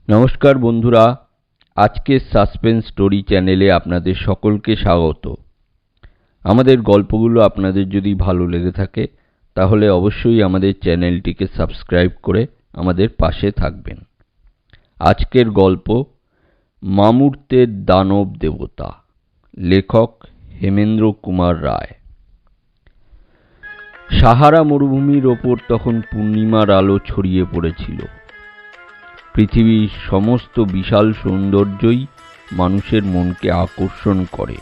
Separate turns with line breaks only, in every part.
নমস্কার বন্ধুরা, আজকের সাসপেন্স স্টোরি চ্যানেলে আপনাদের সকলকে স্বাগত। আমাদের গল্পগুলো আপনাদের যদি ভালো লেগে থাকে তাহলে অবশ্যই আমাদের চ্যানেলটিকে সাবস্ক্রাইব করে আমাদের পাশে থাকবেন। আজকের গল্প মামূর্তের দানব দেবতা, লেখক হেমেন্দ্র কুমার রায়। সাহারা মরুভূমির ওপর তখন পূর্ণিমার আলো ছড়িয়ে পড়েছিল। পৃথিবীর সমস্ত বিশাল সৌন্দর্যই মানুষের মনকে আকর্ষণ করে।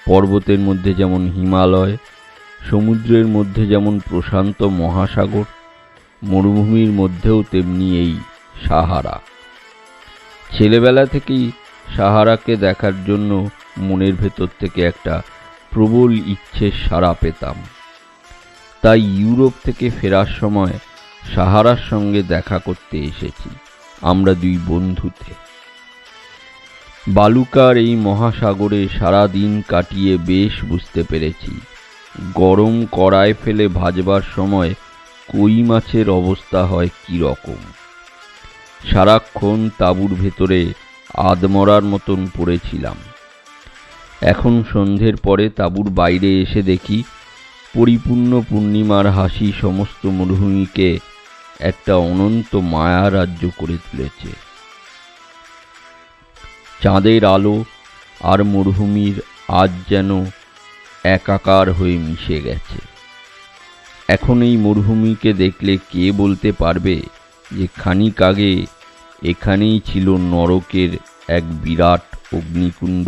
পর্বতের মধ্যে যেমন হিমালয়, সমুদ্রের মধ্যে যেমন প্রশান্ত মহাসাগর, মরুভূমির মধ্যেও তেমনি এই সাহারা। ছেলেবেলা থেকেই সাহারাকে দেখার জন্য মনের ভেতর থেকে একটা প্রবল ইচ্ছের সাড়া পেতাম। তাই ইউরোপ থেকে ফেরার সময় সাহারার সঙ্গে দেখা করতে এসেছি আমরা দুই বন্ধুতে। বালুকার এই মহাসাগরে সারা দিন কাটিয়ে বেশ বুঝতে পেরেছি গরম কড়ায় ফেলে ভাজবার সময় কই মাছের অবস্থা হয় কি রকম। সারাক্ষণ তাঁবুর ভেতরে আধমরার মতন পড়েছিলাম। এখন সন্ধ্যের পরে তাঁবুর বাইরে এসে দেখি পরিপূর্ণ পূর্ণিমার হাসি সমস্ত মরুভূমিকে একটা অনন্ত মায়া রাজ্য করে তুলেছে। চাঁদের আলো আর মরুভূমির আজ যেন একাকার হয়ে মিশে গেছে। এখন এই মরুভূমিকে দেখলে কে বলতে পারবে যে খানিক আগে এখানেই ছিল নরকের এক বিরাট অগ্নিকুণ্ড।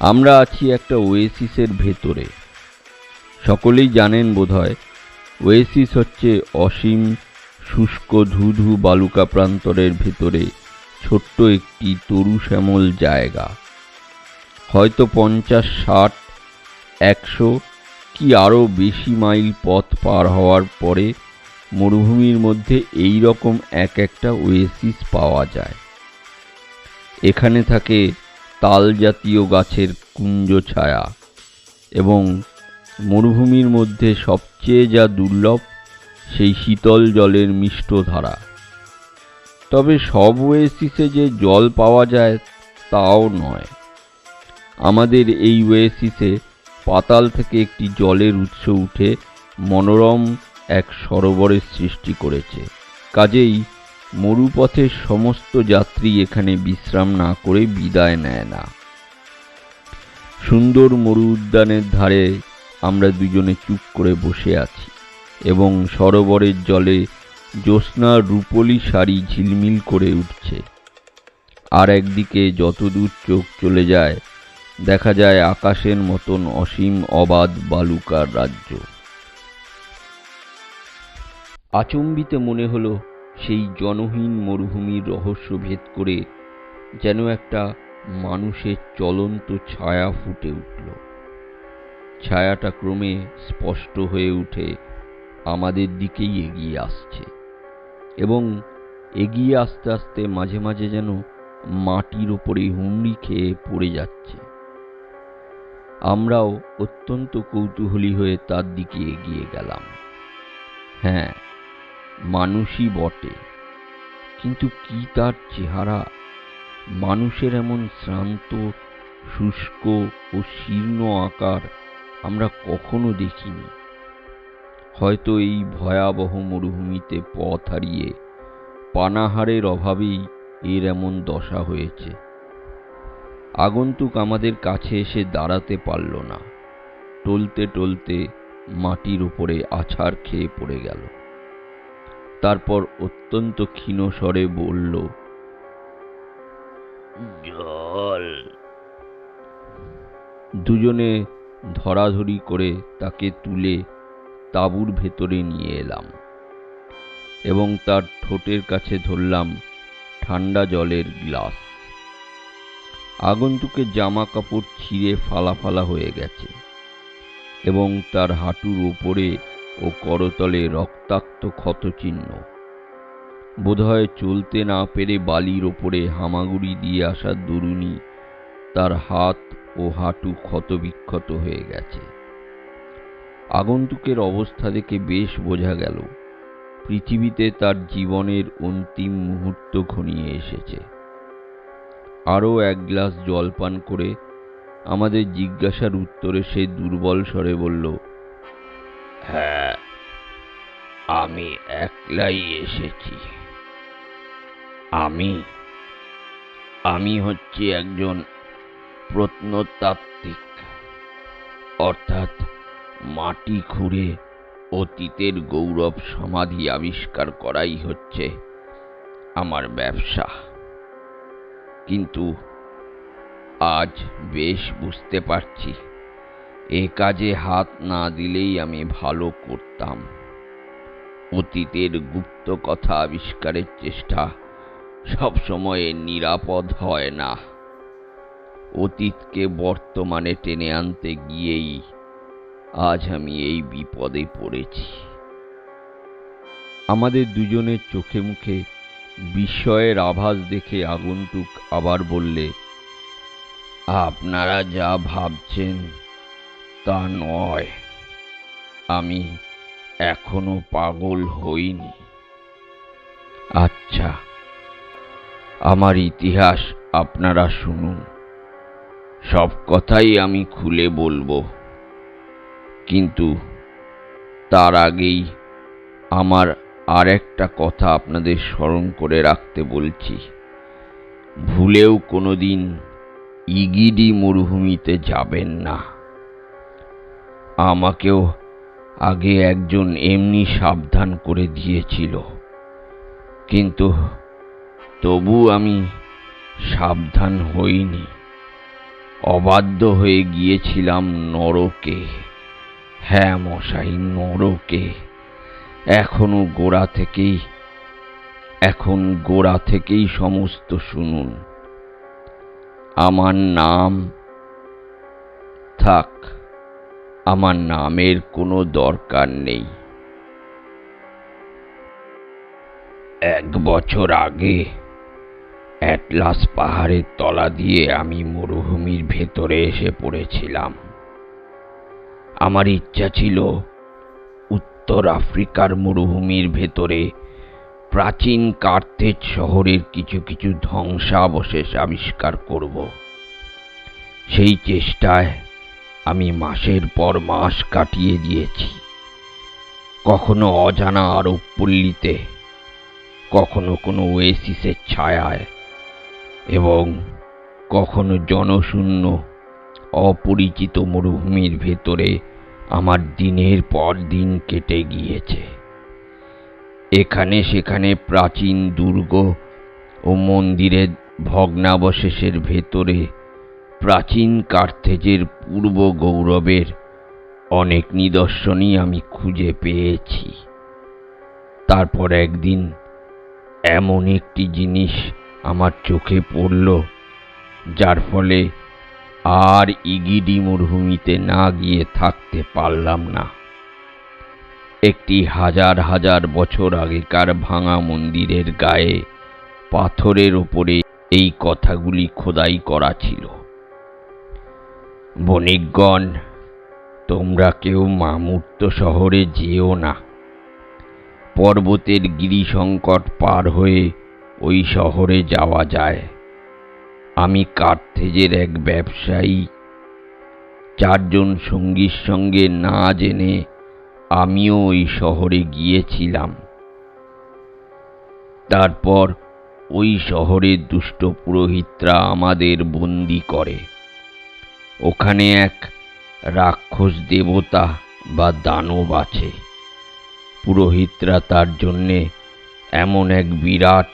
আমরা আছি একটা ওয়েসিসের ভেতরে। সকলেই জানেন বোধহয়, ওয়েসিস হচ্ছে অসীম শুষ্ক ধুধু বালুকা প্রান্তরের ভেতরে ছোট্ট একটি তরু শ্যামল জায়গা। হয়তো 50, 60, 100 কি আরও বেশি মাইল পথ পার হওয়ার পরে মরুভূমির মধ্যে এই রকম এক একটা ওয়েসিস পাওয়া যায়। এখানে থাকে তাল জাতীয় গাছের কুঞ্জ ছায়া এবং মরুভূমির মধ্যে সবচেয়ে যা দুর্লভ সেই শীতল জলের মিষ্ট ধারা। তবে সব ওয়েসিসে যে জল পাওয়া যায় তাও নয়। আমাদের এই ওয়েসিসে পাতাল থেকে একটি জলের উৎস উঠে মনোরম এক সরোবরের সৃষ্টি করেছে। কাজেই মরুপথের সমস্ত যাত্রী এখানে বিশ্রাম না করে বিদায় নেয় না। সুন্দর মরু উদ্যানের ধারে আমরা দুজনে চুপ করে বসে আছি এবং সরোবরের জলে জ্যোৎস্নার রূপলি শাড়ি ঝিলমিল করে উঠছে। আর একদিকে যতদূর চোখ চলে যায় দেখা যায় আকাশের মতন অসীম অবাধ বালুকার রাজ্য। আচম্বিতে মনে হলো সেই জনহীন মরুভূমির রহস্য ভেদ করে যেন একটা মানুষের চলন্ত ছায়া ফুটে উঠল। ছায়াটা ক্রমে স্পষ্ট হয়ে উঠে আমাদের দিকেই এগিয়ে আসছে এবং এগিয়ে আস্তে আস্তে মাঝে মাঝে যেন মাটির ওপরে হুমড়ি খেয়ে পড়ে যাচ্ছে। আমরাও অত্যন্ত কৌতূহলী হয়ে তার দিকে এগিয়ে গেলাম। হ্যাঁ, মানুষই বটে, কিন্তু কি তার চেহারা! মানুষের এমন শ্রান্ত, শুষ্ক ও শীর্ণ আকার আমরা কখনো দেখিনি। হয়তো এই ভয়াবহ মরুভূমিতে পথ হারিয়ে পানাহারের অভাবেই এর এমন দশা হয়েছে। আগন্তুক আমাদের কাছে এসে দাঁড়াতে পারল না। টলতে টলতে মাটির উপরে আছাড় খেয়ে পড়ে গেল। তারপর অত্যন্ত ক্ষীণ স্বরে বলল, জল। দুজনে ধরাধরি করে তাকে তুলে তাঁবুর ভেতরে নিয়ে এলাম এবং তার ঠোঁটের কাছে ধরলাম ঠান্ডা জলের গ্লাস। আগন্তুকের জামা কাপড় ছিঁড়ে ফালা ফালা হয়ে গেছে এবং তার হাঁটুর ওপরে ও করতলে রক্তাক্ত ক্ষতচিহ্ন। বোধহয় চলতে না পেরে বালির ওপরে হামাগুড়ি দিয়ে আসার দরুনি তার হাত ও হাঁটু ক্ষতবিক্ষত হয়ে গেছে। আগন্তুকের অবস্থা দেখে বেশ বোঝা গেল পৃথিবীতে তার জীবনের অন্তিম মুহূর্ত ঘনিয়ে এসেছে। আরও এক গ্লাস জল পান করে আমাদের জিজ্ঞাসার উত্তরে সে দুর্বল স্বরে বলল, হ্যাঁ, আমি একলাই এসেছি। আমি হচ্ছি একজন প্রত্নতাত্ত্বিক, অর্থাৎ মাটি খুঁড়ে অতীতের গৌরব সমাধি আবিষ্কার করাই হচ্ছে আমার ব্যবসা। কিন্তু আজ বেশ বুঝতে পারছি, এ কাজে হাত না দিলেই আমি ভালো করতাম। অতীতের গুপ্ত কথা আবিষ্কারের চেষ্টা সবসময় নিরাপদ হয় না। অতীতকে বর্তমানে টেনে আনতে গিয়েই আজ আমি এই বিপদে পড়েছি। আমাদের দুজনের চোখে মুখে বিস্ময়ের আভাস দেখে আগন্তুক আবার বললে, আপনারা যা ভাবছেন তা নয়, আমি এখনো পাগল হইনি। আচ্ছা, আমার ইতিহাস আপনারা শুনুন, সব কথাই আমি খুলে বলবো, কিন্তু তার আগেই আমার আর একটা কথা আপনাদের স্মরণ করে রাখতে বলছি। ভুলেও কোনোদিন ইগিডি মরুভূমিতে যাবেন না। আমাকেও আগে একজন এমনি সাবধান করে দিয়েছিল, কিন্তু তবু আমি সাবধান হইনি। অবাধ্য হয়ে গিয়েছিলাম নরকে। হ্যাঁ মশাই, নরকে। এখন গোড়া থেকেই সমস্ত শুনুন। আমার নাম থাক, আমার নামের কোনো দরকার নেই। 1 বছর আগে অ্যাটলাস পাহাড়ের তলা দিয়ে আমি মরুভূমির ভেতরে এসে পড়েছিলাম। আমার ইচ্ছা ছিল উত্তর আফ্রিকার মরুভূমির ভেতরে প্রাচীন কার্থেজ শহরের কিছু কিছু ধ্বংসাবশেষ আবিষ্কার করব। সেই চেষ্টায় আমি মাসের পর মাস কাটিয়ে দিয়েছি, কখনো অজানা আরব পল্লীতে, কখনো কোনো ওয়েসিসের ছায়ায়, এবং কখনো জনশূন্য অপরিচিত মরুভূমির ভেতরে আমার দিনের পর দিন কেটে গিয়েছে। এখানে সেখানে প্রাচীন দুর্গ ও মন্দিরের ভগ্নাবশেষের ভেতরে প্রাচীন কার্থেজের পূর্ব গৌরবের অনেক নিদর্শনই আমি খুঁজে পেয়েছি। তারপর একদিন এমন একটি জিনিস আমার চোখে পড়ল, যার ফলে আর ইগিডি মরুভূমিতে না গিয়ে থাকতে পারলাম না। একটি হাজার হাজার বছর আগেকার ভাঙা মন্দিরের গায়ে পাথরের ওপরে এই কথাগুলি খোদাই করা ছিল, বণিকগণ, তোমরা কেউ মামূর্ত শহরে যেও না। পর্বতের গিরিসংকট পার হয়ে ওই শহরে যাওয়া যায়। আমি কার্থেজের এক ব্যবসায়ী 4 জন সঙ্গীর সঙ্গে না জেনে আমিও ওই শহরে গিয়েছিলাম। তারপর ওই শহরের দুষ্ট পুরোহিতরা আমাদের বন্দী করে। ওখানে এক রাক্ষস দেবতা বা দানব আছে। পুরোহিতরা তার জন্যে এমন এক বিরাট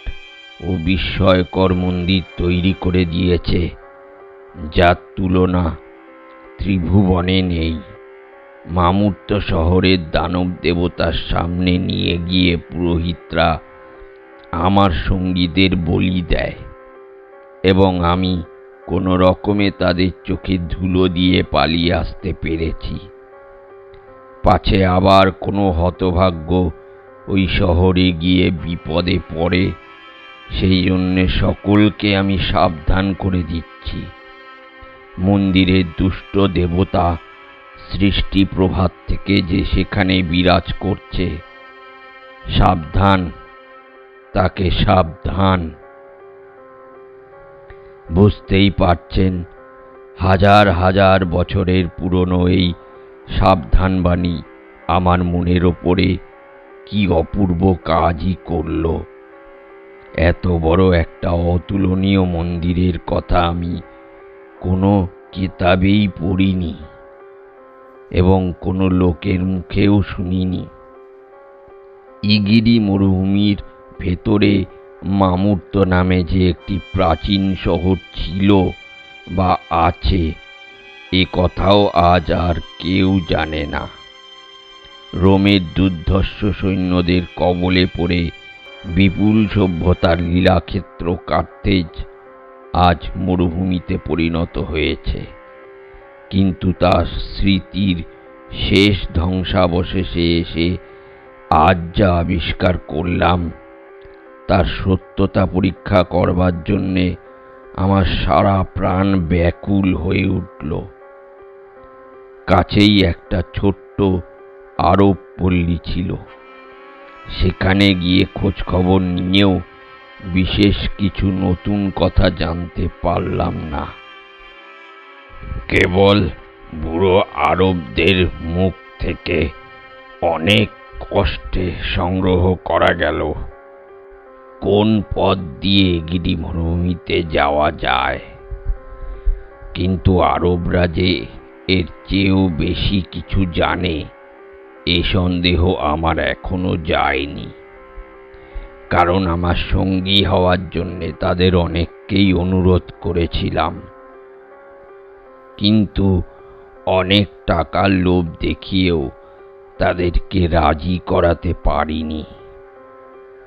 ও বিস্ময়কর মন্দির তৈরি করে দিয়েছে, যার তুলনা ত্রিভুবনে নেই। মামূর্ত শহরের দানব দেবতার সামনে নিয়ে গিয়ে পুরোহিতরা আমার সঙ্গীদের বলি দেয়, এবং আমি কোনো রকমে তাদের চোখে ধুলো দিয়ে পালিয়ে আসতে পেরেছি। পাছে আবার কোনো হতভাগ্য ওই শহরে গিয়ে বিপদে পড়ে, সেই জন্যে সকলকে আমি সাবধান করে দিচ্ছি। মন্দিরের দুষ্ট দেবতা সৃষ্টি প্রভাত থেকে যে সেখানে বিরাজ করছে, সাবধান, তাকে সাবধান। বুঝতেই পারছেন, হাজার হাজার বছরের পুরনো এই সাবধানবাণী আমার মনের ওপরে কি অপূর্ব কাজই করল। এত বড় একটা অতুলনীয় মন্দিরের কথা আমি কোনো কিতাবেই পড়িনি এবং কোনো লোকের মুখেও শুনিনি। ইগিরি মরুভূমির ভেতরে মামূর্ত নামে যে একটি প্রাচীন শহর ছিল বা আছে, এ কথাও আজ আর কেউ জানে না। রোমের দুর্ধর্ষ সৈন্যদের কবলে পড়ে বিপুল সভ্যতার লীলাক্ষেত্র কার্থেজ আজ মরুভূমিতে পরিণত হয়েছে। কিন্তু তার স্মৃতির শেষ ধ্বংসাবশেষে এসে আজ যা আবিষ্কার করলাম, তার সত্যতা পরীক্ষা করবার জন্যে আমার সারা প্রাণ ব্যাকুল হয়ে উঠল। কাছেই একটা ছোট্ট আরব পল্লী ছিল। সেখানে গিয়ে খোঁজ খবর নিয়েও বিশেষ কিছু নতুন কথা জানতে পারলাম না। কেবল বুড়ো আরবদের মুখ থেকে অনেক কষ্টে সংগ্রহ করা গেল কোন পথ দিয়ে গিরি মরুভূমিতে যাওয়া যায়। কিন্তু আরবরা যে এর চেয়েও বেশি কিছু জানে, এ সন্দেহ আমার এখনো যায়নি। কারণ আমার সঙ্গী হওয়ার জন্যে তাদের অনেককেই অনুরোধ করেছিলাম, কিন্তু অনেক টাকার লোভ দেখিয়েও তাদেরকে রাজি করাতে পারিনি।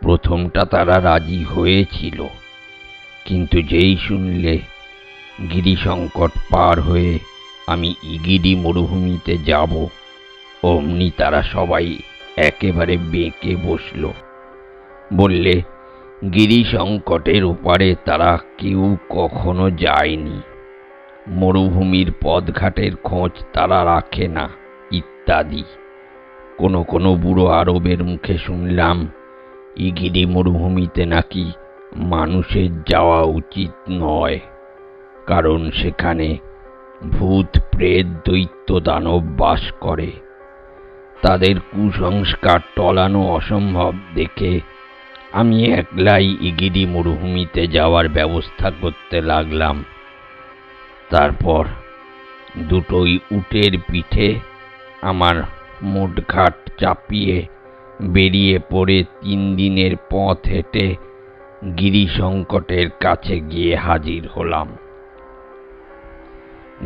প্রথমটা তারা রাজি হয়েছিল, কিন্তু যেই শুনলে গিরিসংকট পার হয়ে আমি ইগিরি মরুভূমিতে যাব, অমনি তারা সবাই একেবারে বেঁকে বসল। বললে গিরিসংকটের ওপারে তারা কেউ কখনো যায়নি, মরুভূমির পথঘাটের খোঁজ তারা রাখে না, ইত্যাদি। কোনো কোনো বুড়ো আরবের মুখে শুনলাম ইগিরি মরুভূমিতে নাকি মানুষের যাওয়া উচিত নয়, কারণ সেখানে ভূত প্রেত দৈত্য দানব বাস করে। তাদের কুসংস্কার টলানো অসম্ভব দেখে আমি একলাই ইগিরি মরুভূমিতে যাওয়ার ব্যবস্থা করতে লাগলাম। তারপর দুটোই উটের পিঠে আমার মোটঘাট চাপিয়ে বেরিয়ে পড়ে 3 দিনের পথ হেঁটে গিরিসংকটের কাছে গিয়ে হাজির হলাম।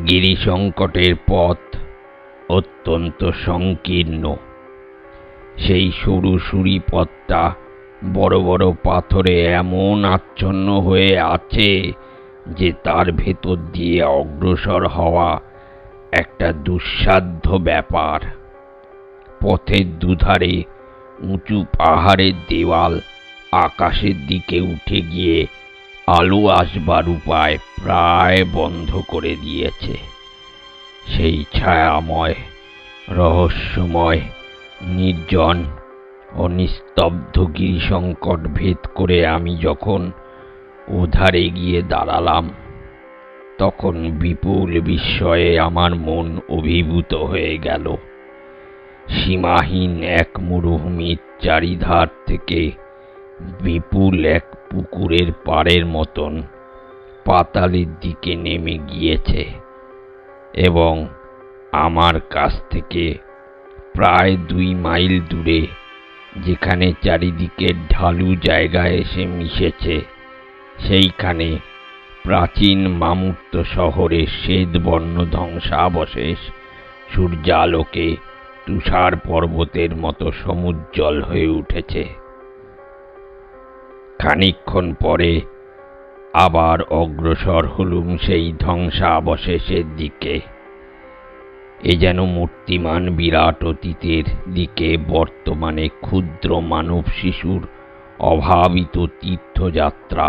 গিরিসংকটের পথ অত্যন্ত সংকীর্ণ। সেই সরু সুরি পথটা বড় বড় পাথরে এমন আচ্ছন্ন হয়ে আছে যে তার ভেতর দিয়ে অগ্রসর হওয়া একটা দুঃসাধ্য ব্যাপার। পথের দুধারে উঁচু পাহাড়ের দেওয়াল আকাশের দিকে উঠে গিয়ে আলো আসবার উপায় প্রায় বন্ধ করে দিয়েছে। সেই ছায়াময়, রহস্যময়, নির্জন ও নিস্তব্ধ গিরিসংকট ভেদ করে আমি যখন ওধারে গিয়ে দাঁড়ালাম, তখন বিপুল বিস্ময়ে আমার মন অভিভূত হয়ে গেল। সীমাহীন এক মরুভূমির চারিধার থেকে বিপুল এক পুকুরের পাড়ের মতন পাতালের দিকে নেমে গিয়েছে এবং আমার কাছ থেকে প্রায় 2 মাইল দূরে, যেখানে চারিদিকে ঢালু জায়গায় এসে মিশেছে, সেইখানে প্রাচীন মামূর্ত শহরের শ্বেতবর্ণ ধ্বংসাবশেষ সূর্যালোকে তুষার পর্বতের মতো সমুজ্জ্বল হয়ে উঠেছে। খানিকক্ষণ পরে আবার অগ্রসর হলুম সেই ধ্বংসাবশেষের দিকে। এ যেন মূর্তিমান বিরাট অতীতের দিকে বর্তমানে ক্ষুদ্র মানব শিশুর অভাবিত তীর্থযাত্রা।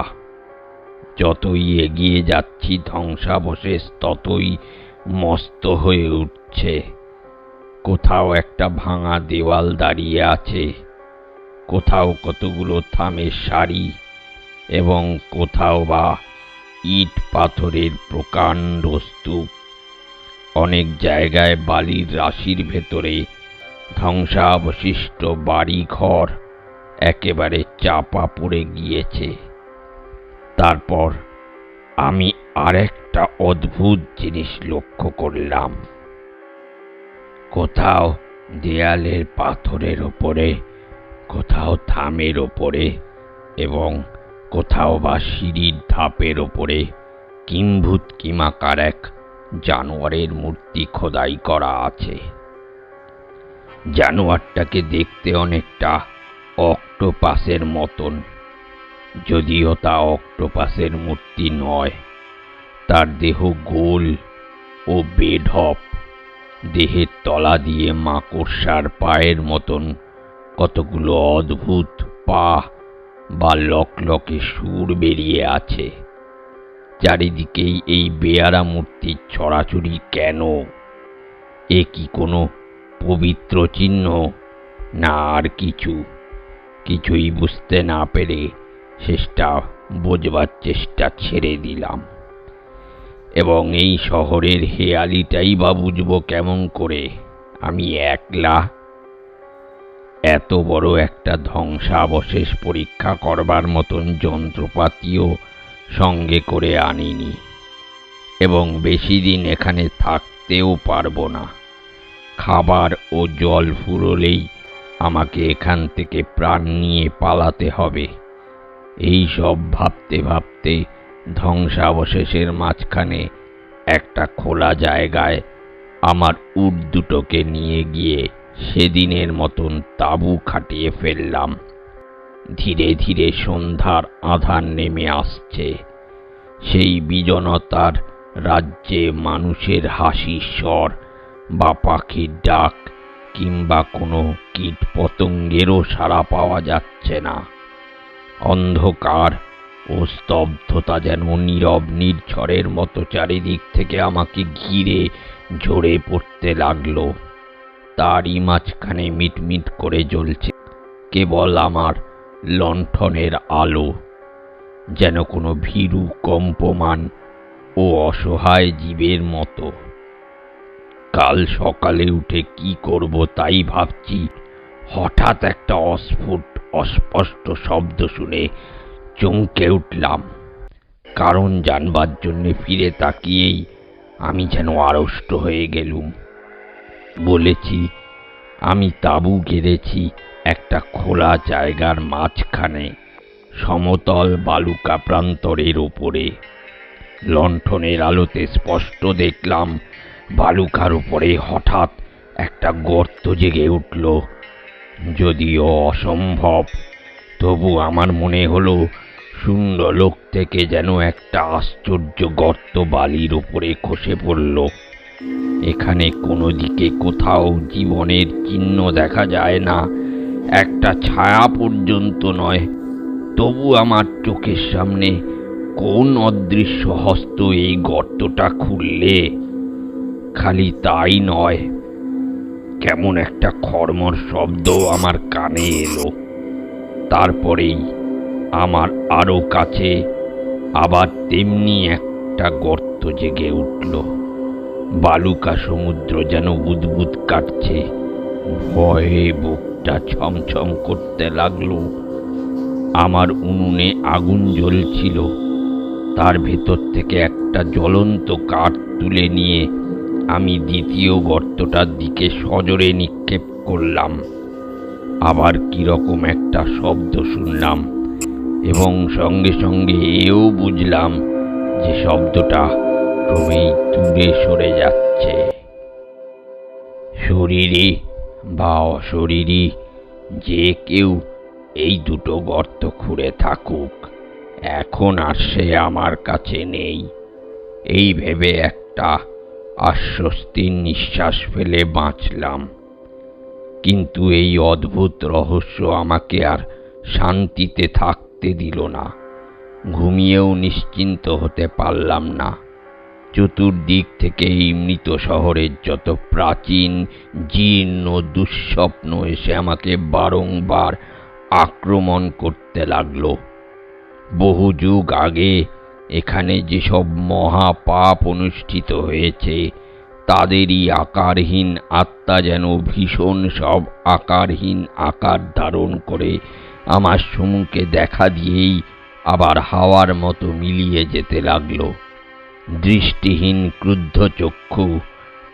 যতই এগিয়ে যাচ্ছি ধ্বংসাবশেষ ততই মস্ত হয়ে উঠছে। কোথাও একটা ভাঙা দেওয়াল দাঁড়িয়ে আছে, কোথাও কতগুলো থামের সারি এবং কোথাও বা ইট পাথরের প্রকাণ্ড স্তূপ। অনেক জায়গায় বালির রাশির ভেতরে ধ্বংসাবশিষ্ট বাড়ি ঘর একেবারে চাপা পড়ে গিয়েছে। তারপর আমি আরেকটা অদ্ভুত জিনিস লক্ষ্য করলাম। কোথাও দেয়ালের পাথরের ওপরে, কোথাও থামের ওপরে এবং কোথাও বা সিঁড়ির ধাপের ওপরে কিম্ভূত কিমাকার এক জানোয়ারের মূর্তি খোদাই করা আছে। জানোয়ারটাকে দেখতে অনেকটা অক্টোপাসের মতন, যদিও তা অক্টোপাসের মূর্তি নয়। তার দেহ গোল ও বেঢপ, দেহের তলা দিয়ে মাকড়সার পায়ের মতন কতগুলো অদ্ভুত পা বা লকলকে সুর বেরিয়ে আছে। চারিদিকেই এই বেয়ারা মূর্তির ছড়াছড়ি কেন? এ কি কোনো পবিত্র চিহ্ন, না আর কিছুই বুঝতে না পেরে শেষটা বোঝবার চেষ্টা ছেড়ে দিলাম। এবং এই শহরের হেয়ালিটাই বা বুঝবো কেমন করে? আমি একলা। এত বড় একটা ধ্বংসাবশেষ পরীক্ষা করবার মতন যন্ত্রপাতিও সঙ্গে করে আনিনি, এবং বেশি দিন এখানে থাকতেও পারবো না। খাবার ও জল ফুরোলেই আমাকে এখান থেকে প্রাণ নিয়ে পালাতে হবে। এই সব ভাবতে ভাবতে ধ্বংসাবশেষের মাঝখানে একটা খোলা জায়গায় আমার উট দুটোকে নিয়ে গিয়ে সেদিনের মতন তাঁবু খাটিয়ে ফেললাম। ধীরে ধীরে সন্ধ্যার আঁধার নেমে আসছে। সেই বিজনতার রাজ্যে মানুষের হাসির স্বর বা পাখির ডাক কিংবা কোনো কীট পতঙ্গেরও সাড়া পাওয়া যাচ্ছে না। অন্ধকার ও স্তব্ধতা যেন নীরব নির্ঝরের মতো চারিদিক থেকে আমাকে ঘিরে ঝরে পড়তে লাগলো। তারই মাঝখানে মিটমিট করে জ্বলছে কেবল আমার লণ্ঠনের আলো, যেন কোনো ভীরু কম্পমান ও অসহায় জীবের মতো। কাল সকালে উঠে কি করব তাই ভাবছি, হঠাৎ একটা অস্ফুট অস্পষ্ট শব্দ শুনে চমকে উঠলাম। কারণ জানবার জন্য ফিরে তাকিয়েই আমি যেন আড়ষ্ট হয়ে গেলুম। বলেছি, আমি তাঁবু গেড়েছি একটা খোলা জায়গার মাঝখানে, সমতল বালুকা প্রান্তরের ওপরে। লণ্ঠনের আলোতে স্পষ্ট দেখলাম বালুকার উপরে হঠাৎ একটা গর্ত জেগে উঠল। যদিও অসম্ভব, তবু আমার মনে হলো শূন্যলোক থেকে যেন একটা আশ্চর্য গর্ত বালির উপরে খসে পড়ল। এখানে কোনো দিকে কোথাও জীবনের চিহ্ন দেখা যায় না, একটা ছায়া পর্যন্ত নয়। তবু আমার চোখের সামনে কোন অদৃশ্য হস্ত এই গর্তটা খুললে। খালি তাই নয়, কেমন একটা খড়মড় শব্দ আমার কানে এলো। তারপরেই আমার আরো কাছে আবার তেমনি একটা গর্ত জেগে উঠল। বালুকা সমুদ্র যেন বুদবুদ কাটছে। ভয়ে বুকটা ছমছম করতে লাগলো। আমার উনুনে আগুন জ্বলছিল। তার ভেতর থেকে একটা জ্বলন্ত কাঠ তুলে নিয়ে আমি দ্বিতীয় গর্তটার দিকে সজোরে নিক্ষেপ করলাম। আবার কিরকম একটা শব্দ শুনলাম, এবং সঙ্গে সঙ্গে এও বুঝলাম যে শব্দটা ক্রমেই দূরে সরে যাচ্ছে। শরীরে বা অশরীরী যে কেউ এই দুটো গর্ত খুঁড়ে থাকুক, এখন আর সে আমার কাছে নেই। এই ভেবে একটা আশ্বস্তির নিঃশ্বাস ফেলে বাঁচলাম। কিন্তু এই অদ্ভুত রহস্য আমাকে আর শান্তিতে থাকতে দিল না। ঘুমিয়েও নিশ্চিন্ত হতে পারলাম না। চতুর্দিক থেকে এই মৃত শহরের যত প্রাচীন জীর্ণ দুঃস্বপ্ন এসে আমাকে বারংবার আক্রমণ করতে লাগল। বহু যুগ আগে এখানে যেসব মহাপাপ অনুষ্ঠিত হয়েছে, তাদেরই আকারহীন আত্মা যেন ভীষণ সব আকারহীন আকার ধারণ করে আমার সম্মুখে দেখা দিয়েই আবার হাওয়ার মতো মিলিয়ে যেতে লাগল। দৃষ্টিহীন ক্রুদ্ধ চক্ষু,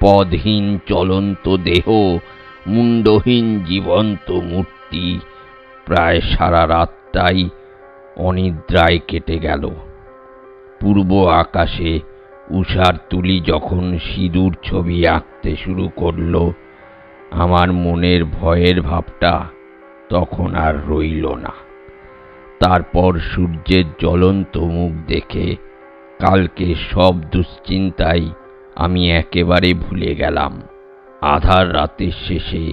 পদহীন চলন্ত দেহ, মুন্ডহীন জীবন্ত মূর্তি। প্রায় সারা রাতটাই অনিদ্রায় কেটে গেল। পূর্ব আকাশে উষার তুলি যখন সিঁদুর ছবি আঁকতে শুরু করল, আমার মনের ভয়ের ভাবটা তখন আর রইল না। তারপর সূর্যের জ্বলন্ত মুখ দেখে কালকে সব দুশ্চিন্তাই আমি একেবারে ভুলে গেলাম। আধার রাতের শেষে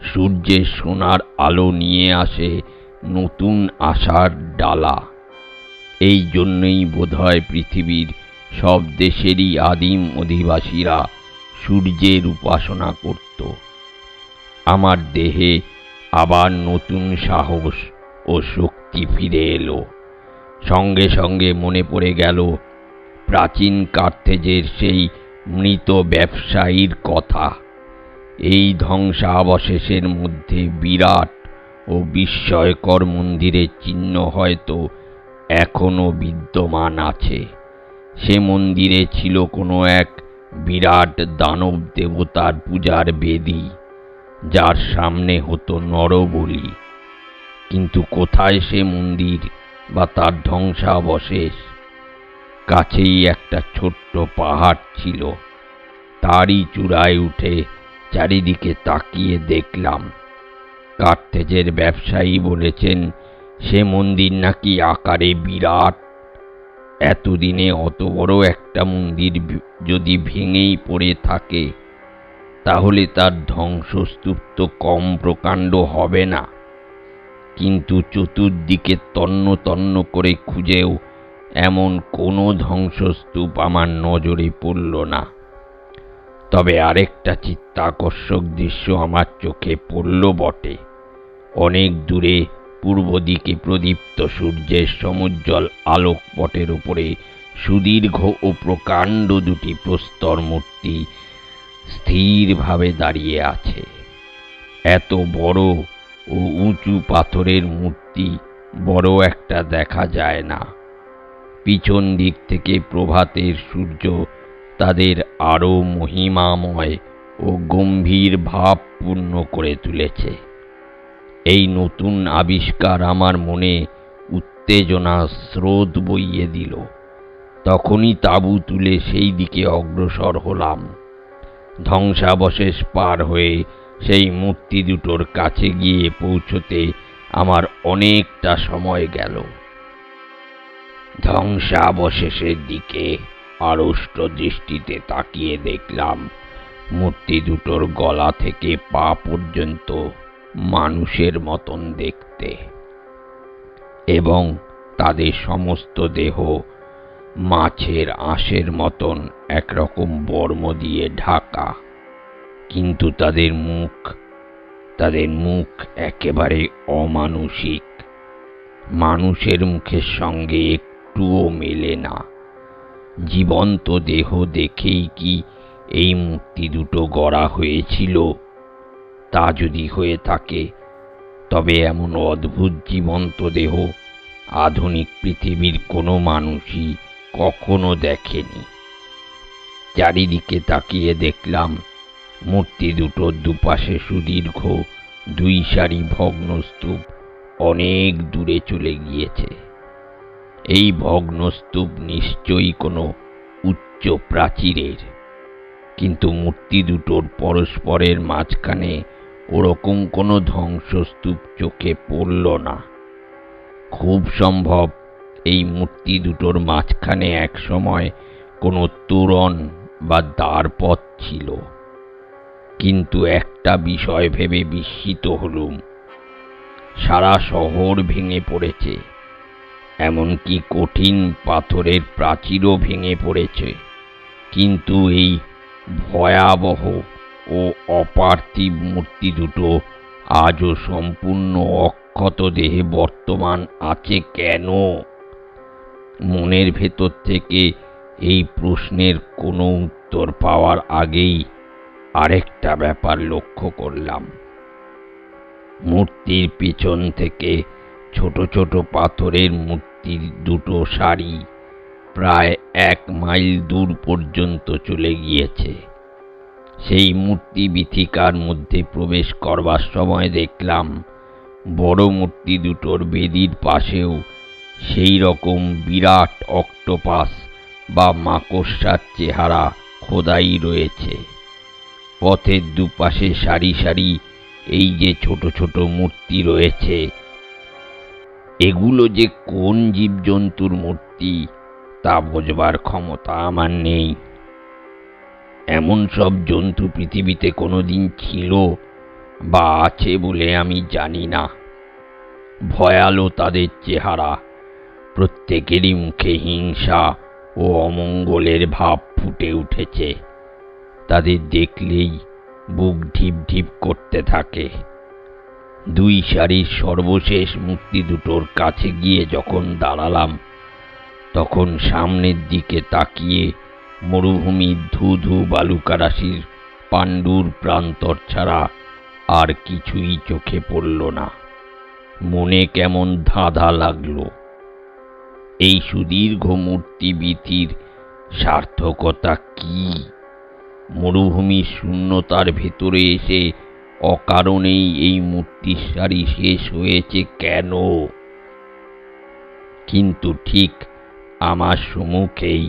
সূর্যের সোনার আলো নিয়ে আসে নতুন আশার ডালা। এই জন্যই বোধহয় পৃথিবীর সব দেশেরই আদিম অধিবাসীরা সূর্যের উপাসনা করত। আমার দেহে আবার নতুন সাহস ও শক্তি ফিরে এলো। সঙ্গে সঙ্গে মনে পড়ে গেল প্রাচীন কার্থেজের সেই মৃত ব্যবসায়ীর কথা। এই ধ্বংসাবশেষের মধ্যে বিরাট ও বিস্ময়কর মন্দিরের চিহ্ন হয়তো এখনো বিদ্যমান আছে। সে মন্দিরে ছিল কোনো এক বিরাট দানব দেবতার পূজার বেদী, যার সামনে হতো নরবলি। কিন্তু কোথায় সে মন্দির বা তার ধ্বংসাবশেষ? কাছেই একটা ছোট্ট পাহাড় ছিল। তারই চূড়ায় উঠে চারিদিকে তাকিয়ে দেখলাম, কার্থেজের ব্যবসায়ী বলেছেন সে মন্দির নাকি আকারে বিরাট। এতদিনে অত বড় একটা মন্দির যদি ভেঙেই পড়ে থাকে, তাহলে তার ধ্বংসস্তূপ তো কম প্রকাণ্ড হবে না। কিন্তু চতুর্দিকে তন্ন তন্ন করে খুঁজেও এমন কোনো ধ্বংসস্তূপ আমার নজরে পড়ল না। তবে আরেকটা চিত্তাকর্ষক দৃশ্য আমার চোখে পড়ল বটে। অনেক দূরে পূর্ব দিকে প্রদীপ্ত সূর্যের সমুজ্জ্বল আলোকপটের উপরে সুদীর্ঘ ও প্রকাণ্ড দুটি প্রস্তর মূর্তি স্থিরভাবে দাঁড়িয়ে আছে। এত বড় ও উঁচু পাথরের মূর্তি বড় একটা দেখা যায় না। পিছন দিক থেকে প্রভাতের সূর্য তাদের আরও মহিমাময় ও গম্ভীর ভাব পূর্ণ করে তুলেছে। এই নতুন আবিষ্কার আমার মনে উত্তেজনার স্রোত বইয়ে দিল। তখনই তাঁবু তুলে সেই দিকে অগ্রসর হলাম। ধ্বংসাবশেষ পার হয়ে সেই মূর্তি দুটোর কাছে গিয়ে পৌঁছতে আমার অনেকটা সময় গেল। ধ্বংসাবশেষের দিকে আড়ষ্ট দৃষ্টিতে তাকিয়ে দেখলাম মূর্তি দুটোর গলা থেকে পা পর্যন্ত মানুষের মতন দেখতে, এবং তাদের সমস্ত দেহ মাছের আঁশের মতন একরকম বর্ম দিয়ে ঢাকা। কিন্তু তাদের মুখ একেবারে অমানুষিক। মানুষের মুখের সঙ্গে একটুও মেলে না। জীবন্ত দেহ দেখেই কি এই মূর্তি দুটো গড়া হয়েছিল? তা যদি হয়ে থাকে, তবে এমন অদ্ভুত জীবন্ত দেহ আধুনিক পৃথিবীর কোনো মানুষই কখনো দেখেনি। চারিদিকে তাকিয়ে দেখলাম মূর্তি দুটোর দুপাশে সুদীর্ঘ দুই সারি ভগ্নস্তূপ অনেক দূরে চলে গিয়েছে। এই ভগ্নস্তূপ নিশ্চয়ই কোনো উচ্চ প্রাচীরের, কিন্তু মূর্তি দুটোর পরস্পরের মাঝখানে ওরকম কোনো ধ্বংসস্তূপ চোখে পড়ল না। খুব সম্ভব এই মূর্তি দুটোর মাঝখানে একসময় কোনো তোরণ বা দ্বারপথ ছিল। কিন্তু একটা বিষয় ভেবে বিস্মিত হলুম, সারা শহর ভেঙে পড়েছে, এমনকি কঠিন পাথরের প্রাচীরও ভেঙে পড়েছে। কিন্তু এই ভয়াবহ ও অপার্থিব মূর্তি দুটো আজও সম্পূর্ণ অক্ষত দেহে বর্তমান আছে কেন? মনের ভেতর থেকে এই প্রশ্নের কোনো উত্তর পাওয়ার আগেই আরেকটা ব্যাপার লক্ষ্য করলাম। মূর্তির পেছন থেকে ছোট ছোট পাথরের মূর্তির দুটো সারি প্রায় 1 মাইল দূর পর্যন্ত চলে গিয়েছে। সেই মূর্তি বিথিকার মধ্যে প্রবেশ করবার সময় দেখলাম বড় মূর্তি দুটোর বেদির পাশেও সেই রকম বিরাট অক্টোপাস বা মাকড়সার চেহারা খোদাই রয়েছে। পথের দুপাশে সারি সারি এই যে ছোট ছোট মূর্তি রয়েছে, এগুলো যে কোন জীবজন্তুর মূর্তি তা বোঝবার ক্ষমতা আমার নেই। এমন সব জন্তু পৃথিবীতে কোনোদিন ছিল বা আছে বলে আমি জানি না। ভয়ালো তাদের চেহারা, প্রত্যেকেরই মুখে হিংসা ও অমঙ্গলের ভাব ফুটে উঠেছে। তাদের দেখলেই বুক ঢিপ ঢিপ করতে থাকে। 2 সারির সর্বশেষ মূর্তি দুটোর কাছে গিয়ে যখন দাঁড়ালাম, তখন সামনের দিকে তাকিয়ে মরুভূমির ধু ধু বালুকারাশির পাণ্ডুর প্রান্তর ছাড়া আর কিছুই চোখে পড়ল না। মনে কেমন ধাঁধা লাগলো। এই সুদীর্ঘ মূর্তি বিথির সার্থকতা কি? মরুভূমির শূন্যতার ভেতরে এসে অকারণেই এই মূর্তির সারি শেষ হয়েছে কেন? কিন্তু ঠিক আমার সম্মুখেই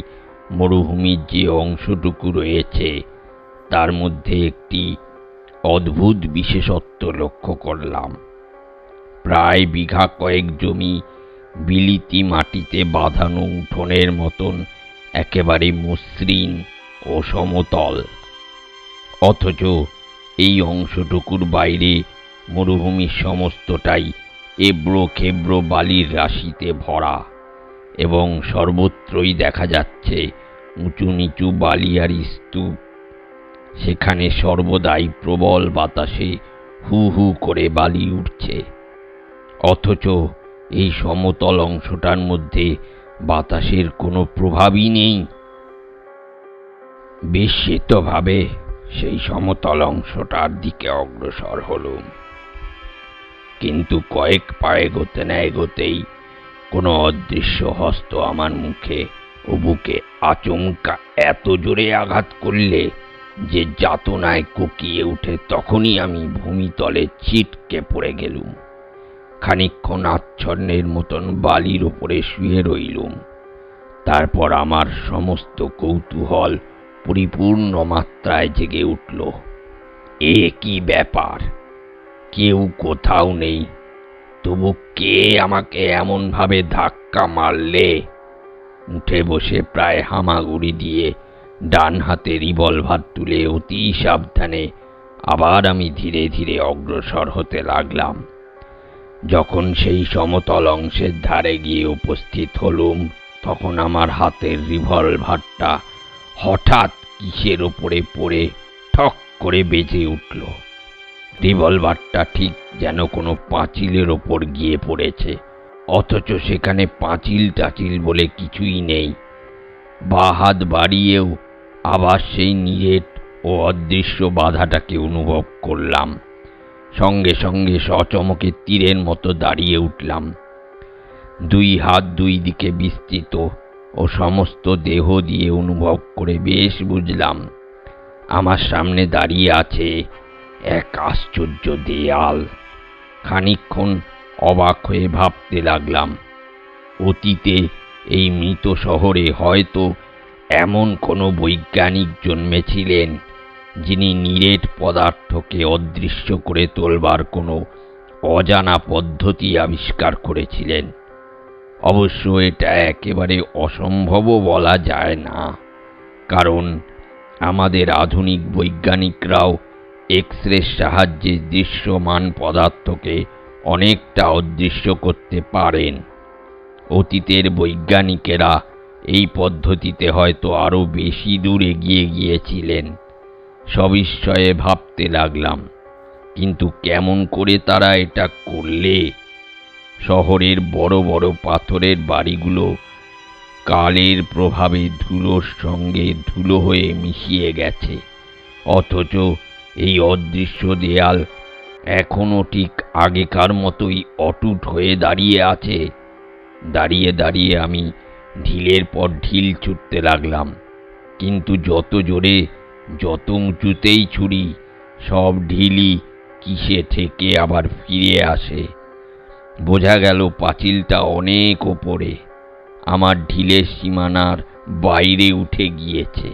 মরুভূমির যে অংশটুকু রয়েছে, তার মধ্যে একটি অদ্ভুত বিশেষত্ব লক্ষ্য করলাম। প্রায় বিঘা কয়েক জমি বিলিতি মাটিতে বাঁধানো উঠোনের মতন একেবারে মসৃণ ও সমতল, অথচ এই অংশটুকুর বাইরে মরুভূমির সমস্তটাই এবড়ো খেবড়ো বালির রাশিতে ভরা, এবং সর্বত্রই দেখা যাচ্ছে উঁচু নিচু বালিয়ারি স্তূপ। সেখানে সর্বদাই প্রবল বাতাসে হু হু করে বালি উঠছে, অথচ এই সমতল অংশটার মধ্যে বাতাসের কোনো প্রভাবই নেই। বিস্মিতভাবে সেই সমতল অংশটার দিকে অগ্রসর হলুম, কিন্তু কয়েক পা এগোতে না এগোতেই কোনো অদৃশ্য হস্ত আমার মুখে ও বুকে আচমকা এত জোরে আঘাত করলে যে যাতনায় কোকিয়ে উঠে তখনই আমি ভূমিতলে ছিটকে পড়ে গেলুম। খানিকক্ষণ আচ্ছন্নের মতন বালির ওপরে শুয়ে রইলুম। তারপর আমার সমস্ত কৌতূহল পরিপূর্ণ মাত্রায় জেগে উঠল। এ কি ব্যাপার? কেউ কোথাও নেই, তবু কে আমাকে এমনভাবে ধাক্কা মারলে? উঠে বসে প্রায় হামাগুড়ি দিয়ে ডান হাতে রিভলভার তুলে অতি সাবধানে আবার আমি ধীরে ধীরে অগ্রসর হতে লাগলাম। যখন সেই সমতল অংশের ধারে গিয়ে উপস্থিত হলুম, তখন আমার হাতের রিভলভারটা হঠাৎ কিসের ওপরে পড়ে ঠক করে বেজে উঠল। রিভলভারটা ঠিক যেন কোনো পাঁচিলের ওপর গিয়ে পড়েছে, অথচ সেখানে পাঁচিল টাচিল বলে কিছুই নেই। বাঁ হাত বাড়িয়েও আবার সেই নিরেট ও অদৃশ্য বাধাটাকে অনুভব করলাম। সঙ্গে সঙ্গে সচমকে তীরের মতো দাঁড়িয়ে উঠলাম। 2 হাত 2 দিকে বিস্তৃত ও সমস্ত দেহ দিয়ে অনুভব করে বেশ বুঝলাম আমার সামনে দাঁড়িয়ে আছে এক আশ্চর্য দেয়াল। খানিকক্ষণ অবাক হয়ে ভাবতে লাগলাম, অতীতে এই মৃত শহরে হয়তো এমন কোনো বৈজ্ঞানিক জন্মেছিলেন যিনি নিরেট পদার্থকে অদৃশ্য করে তোলবার কোনো অজানা পদ্ধতি আবিষ্কার করেছিলেন। অবশ্য এটা একেবারে অসম্ভবও বলা যায় না, কারণ আমাদের আধুনিক বৈজ্ঞানিকরাও এক্স-রের সাহায্যে দৃশ্যমান পদার্থকে অনেকটা অদৃশ্য করতে পারেন। অতীতের বৈজ্ঞানিকেরা এই পদ্ধতিতে হয়তো আরও বেশি দূর এগিয়ে গিয়েছিলেন। সবিস্ময়ে ভাবতে লাগলাম, কিন্তু কেমন করে তারা এটা করলে শহরের বড় বড় পাথরের বাড়িগুলো কালের প্রভাবে ধুলোর সঙ্গে ধুলো হয়ে মিশিয়ে গেছে, অথচ এই অদৃশ্য দেয়াল এখনো ঠিক আগেকার মতোই অটুট হয়ে দাঁড়িয়ে আছে। দাঁড়িয়ে দাঁড়িয়ে আমি ঢিলের পর ঢিল ছুটতে লাগলাম, কিন্তু যত জোরে, যত উঁচুতেই ছুরি, সব ঢিলই কিসে থেকে আবার ফিরে আসে। বোঝা গেল পাঁচিলটা অনেক ওপরে, আমার ঢিলের সীমানার বাইরে উঠে গিয়েছে।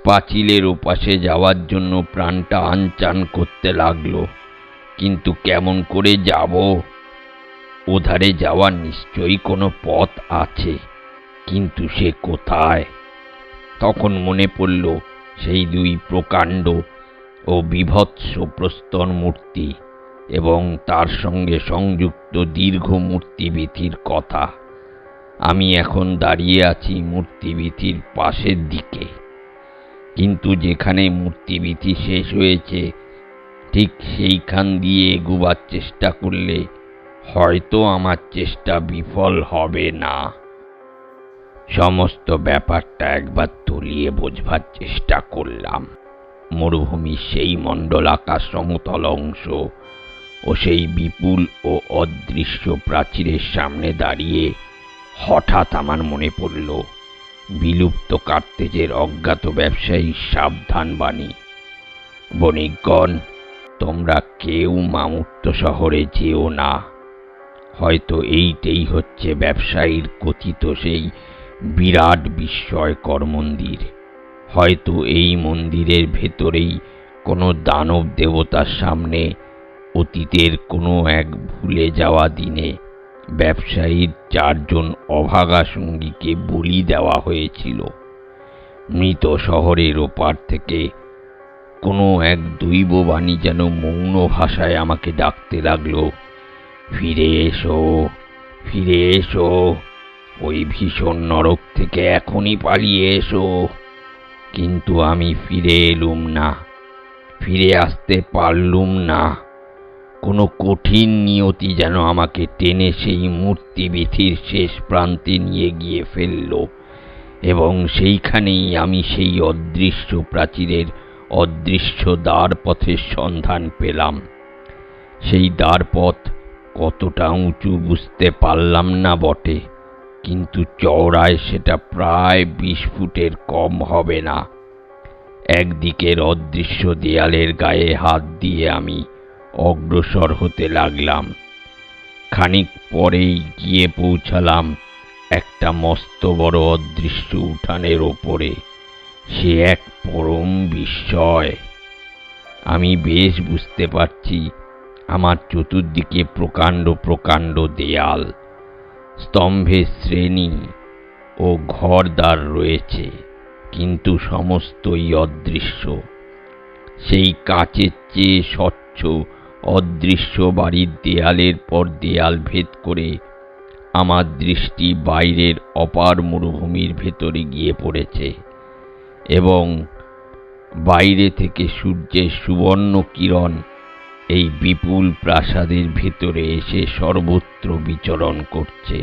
পাঁচিলের ওপাশে যাওয়ার জন্য প্রাণটা আনচান করতে লাগলো, কিন্তু কেমন করে যাব? ওধারে যাওয়ার নিশ্চয়ই কোনো পথ আছে, কিন্তু সে কোথায়? তখন মনে পড়ল সেই দুই প্রকাণ্ড ও বীভৎস প্রস্তর মূর্তি এবং তার সঙ্গে সংযুক্ত দীর্ঘ মূর্তিভিথির কথা। আমি এখন দাঁড়িয়ে আছি মূর্তিভিথির পাশের দিকে, কিন্তু যেখানে মূর্তিভিথি শেষ হয়েছে ঠিক সেইখান দিয়ে এগোবার চেষ্টা করলে হয়তো আমার চেষ্টা বিফল হবে না। সমস্ত ব্যাপারটা একবার তলিয়ে বোঝবার চেষ্টা করলাম। মরুভূমির সেই মণ্ডলাকার সমতল অংশ ও সেই বিপুল ও অদৃশ্য প্রাচীরের সামনে দাঁড়িয়ে হঠাৎ আমার মনে পড়ল বিলুপ্ত কার্তেজের অজ্ঞাত ব্যবসায়ীর সাবধান বাণী। বণিকগণ, তোমরা কেউ মামুত্ত শহরে যেও না। হয়তো এইটাই হচ্ছে ব্যবসায়ীর কথিত সেই বিরাট বিস্ময়কর মন্দির। হয়তো এই মন্দিরের ভেতরেই কোনো দানব দেবতার সামনে অতীতের কোনো এক ভুলে যাওয়া দিনে ব্যবসায়ীর 4 জন অভাগা সঙ্গীকে বলি দেওয়া হয়েছিল। মৃত শহরের ওপার থেকে কোনো এক দৈববাণী যেন মৌন ভাষায় আমাকে ডাকতে লাগলো, ফিরে এসো, ফিরে এসো, ওই ভীষণ নরক থেকে এখনই পালিয়ে এসো। কিন্তু আমি ফিরে এলুম না, ফিরে আসতে পারলুম না। কোনো কঠিন নিয়তি যেন আমাকে টেনে সেই মূর্তিভিথির শেষ প্রান্তে নিয়ে গিয়ে ফেলল, এবং সেইখানেই আমি সেই অদৃশ্য প্রাচীরের অদৃশ্য দ্বারপথের সন্ধান পেলাম। সেই দ্বারপথ কতটা উঁচু বুঝতে পারলাম না বটে, কিন্তু চওড়ায় সেটা প্রায় 20 ফুটের কম হবে না। একদিকের অদৃশ্য দেয়ালের গায়ে হাত দিয়ে আমি অগ্রসর হতে লাগলাম। খানিক পরেই গিয়ে পৌঁছালাম একটা মস্ত বড় অদৃশ্য উঠানের ওপরে। সে এক পরম বিস্ময়। আমি বেশ বুঝতে পারছি আমার চতুর্দিকে প্রকাণ্ড প্রকাণ্ড দেয়াল, স্তম্ভের শ্রেণী ও ঘরদ্বার রয়েছে, কিন্তু সমস্তই অদৃশ্য। সেই কাচের চেয়ে স্বচ্ছ অদৃশ্য বাড়ির দেয়ালের পর দেয়াল ভেদ করে আমার দৃষ্টি বাইরের অপার মরুভূমির ভেতরে গিয়ে পড়েছে, এবং বাইরে থেকে সূর্যের সুবর্ণ কিরণ এই বিপুল প্রাসাদের ভেতরে এসে সর্বত্র বিচরণ করছে।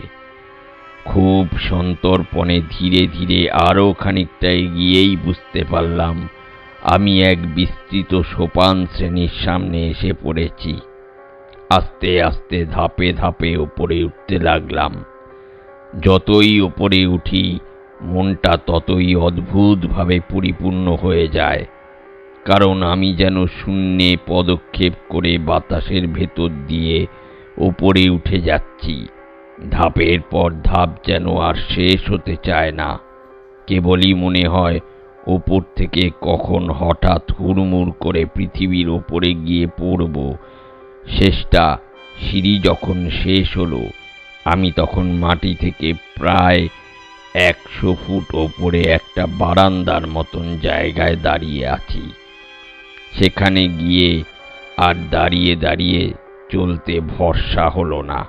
খুব সন্তর্পণে ধীরে ধীরে আরও খানিকটা এগিয়েই বুঝতে পারলাম আমি এক বিস্তৃত সোপান শ্রেণীর সামনে এসে পড়েছি। আস্তে আস্তে ধাপে ধাপে ওপরে উঠতে লাগলাম। যতই ওপরে উঠি মনটা ততই অদ্ভুতভাবে পরিপূর্ণ হয়ে যায়, কারণ আমি যেন শূন্যে পদক্ষেপ করে বাতাসের ভেতর দিয়ে ওপরে উঠে যাচ্ছি। ধাপের পর ধাপ যেন আর শেষ হতে চায় না। কেবলই মনে হয় ওপর থেকে কখন হঠাৎ হুড়মুড় করে পৃথিবীর ওপরে গিয়ে পড়ব। শেষটা সিঁড়ি যখন শেষ হলো, আমি তখন মাটি থেকে প্রায় 100 ফুট ওপরে একটা বারান্দার মতন জায়গায় দাঁড়িয়ে আছি। সেখানে গিয়ে আর দাঁড়িয়ে দাঁড়িয়ে চলতে ভরসা হলো না।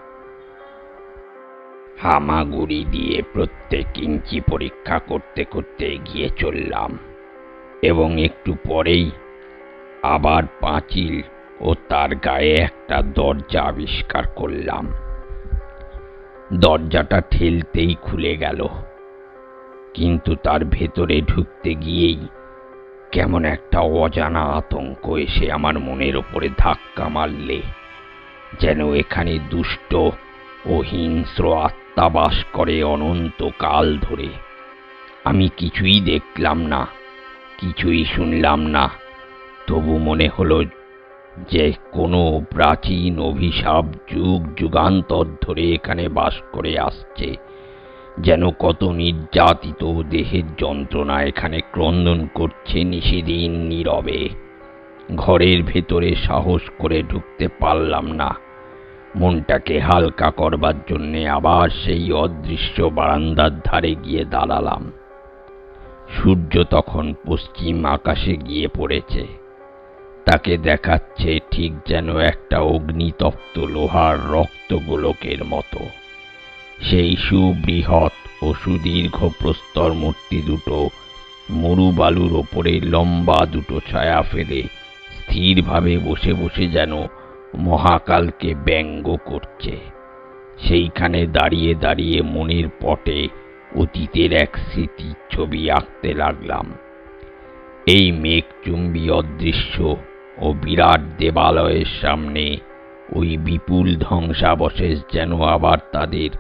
হামাগুড়ি দিয়ে প্রত্যেক ইঞ্চি পরীক্ষা করতে করতে এগিয়ে চললাম, এবং একটু পরেই আবার পাঁচিল ও তার গায়ে একটা দরজা আবিষ্কার করলাম। দরজাটা ঠেলতেই খুলে গেল, কিন্তু তার ভেতরে ঢুকতে গিয়েই কেমন একটা অজানা আতঙ্ক এসে আমার মনের ওপরে ধাক্কা মারলে, যেন এখানে দুষ্ট ও হিংস্র আত্মা বাস করে অনন্তকাল ধরে। আমি কিছুই দেখলাম না, কিছুই শুনলাম না, তবু মনে হলো যে কোনো প্রাচীন অভিশাপ যুগ যুগান্তর ধরে এখানে বাস করে আসছে। যেন কত নির্যাতিত দেহের যন্ত্রণা এখানে ক্রন্দন করছে নিশিদিন নীরবে। ঘরের ভেতরে সাহস করে ঢুকতে পারলাম না। মনটাকে হালকা করবার জন্যে আবার সেই অদৃশ্য বারান্দার ধারে গিয়ে দাঁড়ালাম। সূর্য তখন পশ্চিম আকাশে গিয়ে পড়েছে। তাকে দেখাচ্ছে ঠিক যেন একটা অগ্নিতপ্ত লোহার রক্তগোলকের মতো। সেই সুবৃহৎ ও সুদীর্ঘ প্রস্তর মূর্তি দুটো মরুবালুর ওপরে লম্বা দুটো ছায়া ফেলে স্থিরভাবে বসে বসে যেন মহাকালকে ব্যঙ্গ করছে। সেইখানে দাঁড়িয়ে দাঁড়িয়ে মনের পটে অতীতের এক স্মৃতির ছবি আঁকতে লাগলাম। এই মেঘচুম্বী অদৃশ্য ও বিরাট দেবালয়ের সামনে ওই বিপুল ধ্বংসাবশেষ যেন আবার তাদের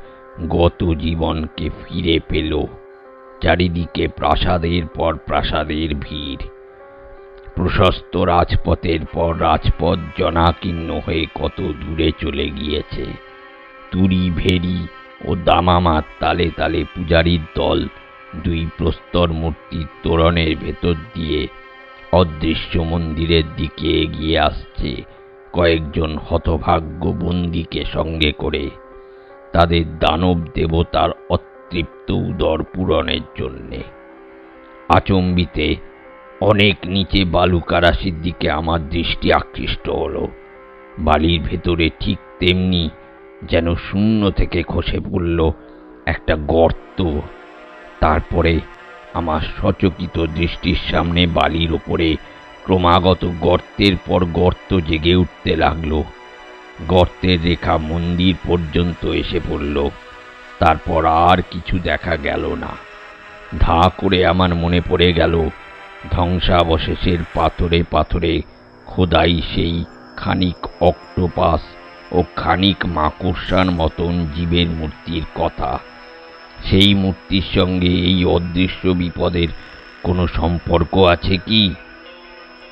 গত জীবনকে ফিরে পেল। চারিদিকে প্রাসাদের পর প্রাসাদের ভিড়। প্রশস্ত রাজপথের পর রাজপথ জনাকীর্ণ হয়ে কত দূরে চলে গিয়েছে। তুরি ভেরি ও দামামার তালে তালে পূজারীর দল দুই প্রস্তর মূর্তির তোরণের ভেতর দিয়ে অদৃশ্য মন্দিরের দিকে এগিয়ে আসছে কয়েকজন হতভাগ্য বন্দীকে সঙ্গে করে, তাদের দানব দেবতার অতৃপ্ত উদর পূরণের জন্যে। আচম্বিতে অনেক নিচে বালুকারাশির দিকে আমার দৃষ্টি আকৃষ্ট হলো। বালির ভেতরে ঠিক তেমনি যেন শূন্য থেকে খসে পড়ল একটা গর্ত। তারপরে আমার সচকিত দৃষ্টির সামনে বালির ওপরে ক্রমাগত গর্তের পর গর্ত জেগে উঠতে লাগলো। গর্তের রেখা মন্দির পর্যন্ত এসে পড়ল। তারপর আর কিছু দেখা গেল না। ধা করে আমার মনে পড়ে গেল ধ্বংসাবশেষের পাথরে পাথরে খোদাই সেই খানিক অক্টোপাস ও খানিক মাকড়সার মতন জীবের মূর্তির কথা। সেই মূর্তির সঙ্গে এই অদৃশ্য বিপদের কোনো সম্পর্ক আছে কি?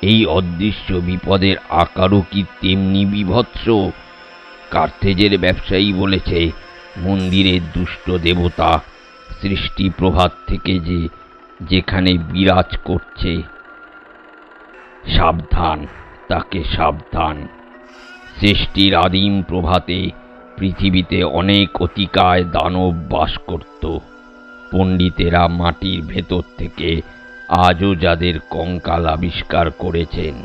এই অদৃশ্য বিপদের আকারও কি তেমনি বীভৎস? কার্থেজের ব্যবসায়ী বলেছে মন্দিরের দুষ্ট দেবতা সৃষ্টি প্রভাত থেকে যেখানে বিরাজ করছে। সাবধান, তাকে সাবধান। সৃষ্টির আদিম প্রভাতে পৃথিবীতে অনেক অতিকায় দানব বাস করত। পণ্ডিতেরা মাটির ভেতর থেকে আজও যাদের কঙ্কাল আবিষ্কার করেছেন,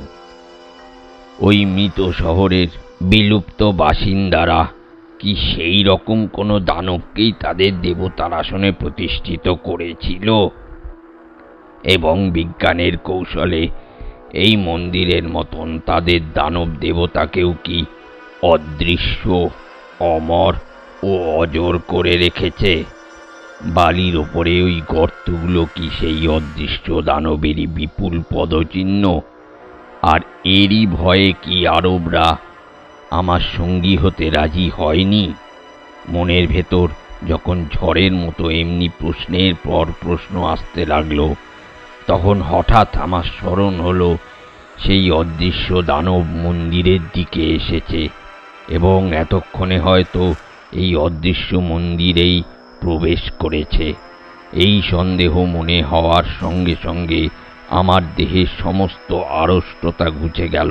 ওই মৃত শহরের বিলুপ্ত বাসিন্দারা কি সেই রকম কোনো দানবকেই তাদের দেবতার আসনে প্রতিষ্ঠিত করেছিল? এবং বিজ্ঞানের কৌশলে এই মন্দিরের মতন তাদের দানব দেবতাকেও কি অদৃশ্য, অমর ও অজর করে রেখেছে? বালির ওপরে ওই গর্তগুলো কি সেই অদৃশ্য দানবেরই বিপুল পদচিহ্ন? আর এরই ভয়ে কি আরবরা আমার সঙ্গী হতে রাজি হয়নি? মনের ভেতর যখন ঝড়ের মতো এমনি প্রশ্নের পর প্রশ্ন আসতে লাগলো, তখন হঠাৎ আমার স্মরণ হলো সেই অদৃশ্য দানব মন্দিরের দিকে এসেছে এবং এতক্ষণে হয়তো এই অদৃশ্য মন্দিরেই প্রবেশ করেছে। এই সন্দেহ মনে হওয়ার সঙ্গে সঙ্গে আমার দেহের সমস্ত আড়ষ্টতা ঘুচে গেল।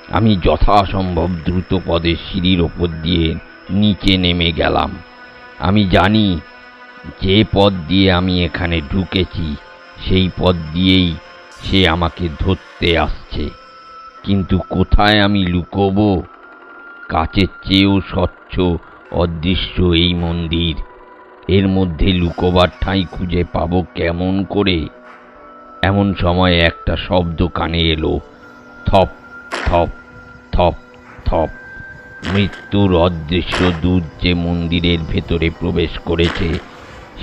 আমি যথাসম্ভব দ্রুত পদে সিঁড়ির ওপর দিয়ে নিচে নেমে গেলাম। আমি জানি যে পথ দিয়ে আমি এখানে ঢুকেছি সেই পথ দিয়েই সে আমাকে ধরতে আসছে, কিন্তু কোথায় আমি লুকোবো? কাচের চেয়েও স্বচ্ছ অদৃশ্য এই মন্দির, এর মধ্যে লুকোবার ঠাঁই খুঁজে পাবো কেমন করে? এমন সময় একটা শব্দ কানে এলো, থপ থপ থপ থপ। মৃত্যুর অদৃশ্য দূত যে মন্দিরের ভেতরে প্রবেশ করেছে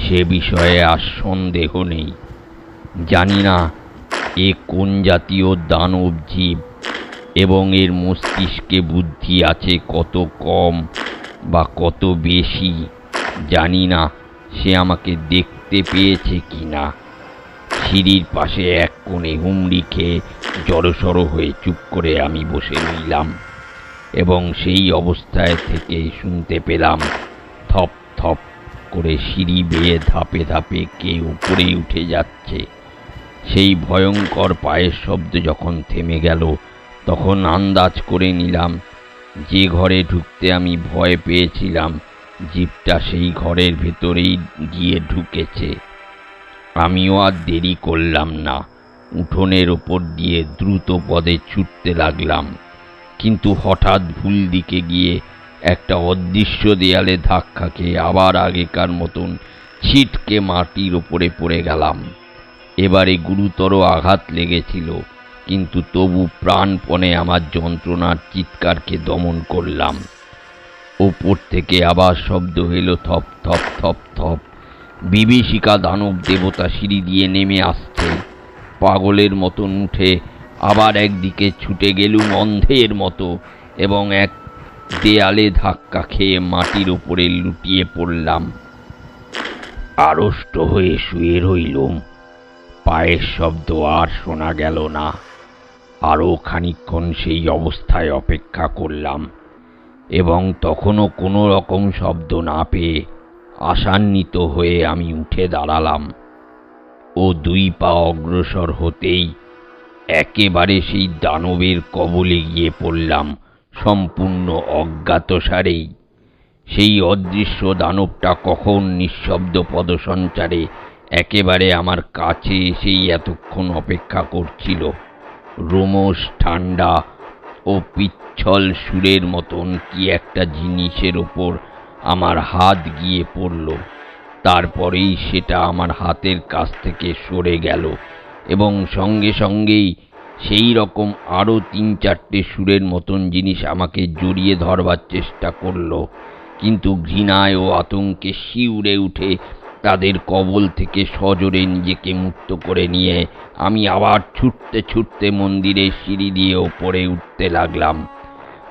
সে বিষয়ে আর সন্দেহ নেই। জানি না এ কোন জাতীয় দানব জীব এবং এর মস্তিষ্কে বুদ্ধি আছে কত কম বা কত বেশি। জানি না সে আমাকে দেখতে পেয়েছে কি না। সিঁড়ির পাশে এক কোণে হুমড়ি খেয়ে জড়সড় হয়ে চুপ করে আমি বসে রইলাম এবং সেই অবস্থায় থেকে শুনতে পেলাম থপ থপ করে সিঁড়ি বেয়ে ধাপে ধাপে কে উপরে উঠে যাচ্ছে। সেই ভয়ঙ্কর পায়ের শব্দ যখন থেমে গেল তখন আন্দাজ করে নিলাম যে ঘরে ঢুকতে আমি ভয় পেয়েছিলাম জিপটা সেই ঘরের ভেতরেই গিয়ে ঢুকেছে। আমিও আর দেরি করলাম না, উঠোনের ওপর দিয়ে দ্রুত পদে ছুটতে লাগলাম, কিন্তু হঠাৎ ভুল দিকে গিয়ে একটা অদৃশ্য দেয়ালে ধাক্কা খেয়ে আবার আগেকার মতন ছিটকে মাটির ওপরে পড়ে গেলাম। এবারে গুরুতর আঘাত লেগেছিল, কিন্তু তবু প্রাণপণে আমার যন্ত্রণার চিৎকারকে দমন করলাম। ওপর থেকে আবার শব্দ এলো থপ থপ থপ থপ। বিভীষিকা দানব দেবতা সিঁড়ি দিয়ে নেমে আসছে। পাগলের মতন উঠে আবার একদিকে ছুটে গেলুম অন্ধের মতো এবং এক দেয়ালে ধাক্কা খেয়ে মাটির ওপরে লুটিয়ে পড়লাম। আড়ষ্ট হয়ে শুয়ে রইলুম। পায়ের শব্দ আর শোনা গেল না। আরও খানিকক্ষণ সেই অবস্থায় অপেক্ষা করলাম এবং তখনও কোনো রকম শব্দ না পেয়ে আশান্বিত হয়ে আমি উঠে দাঁড়ালাম ও দুই পা অগ্রসর হতেই একেবারে সেই দানবের কবলে গিয়ে পড়লাম সম্পূর্ণ অজ্ঞাতসারেই। সেই অদৃশ্য দানবটা কখন নিঃশব্দ পদসঞ্চারে একেবারে আমার কাছে এসেই এতক্ষণ অপেক্ষা করছিল। রোমশ ঠান্ডা ও পিচ্ছল সুরের মতন কি একটা জিনিসের ওপর আমার হাত গিয়ে পড়ল। তারপরেই সেটা আমার হাতের কাছ থেকে সরে গেল এবং সঙ্গে সঙ্গেই সেই রকম আরও ৩-৪টে সুরের মতন জিনিস আমাকে জড়িয়ে ধরবার চেষ্টা করল, কিন্তু ঘৃণায় ও আতঙ্কে শিউরে উঠে তাদের কবল থেকে সজোরে নিজেকে মুক্ত করে নিয়ে আমি আবার ছুটতে ছুটতে মন্দিরের সিঁড়ি দিয়ে ওপরে উঠতে লাগলাম।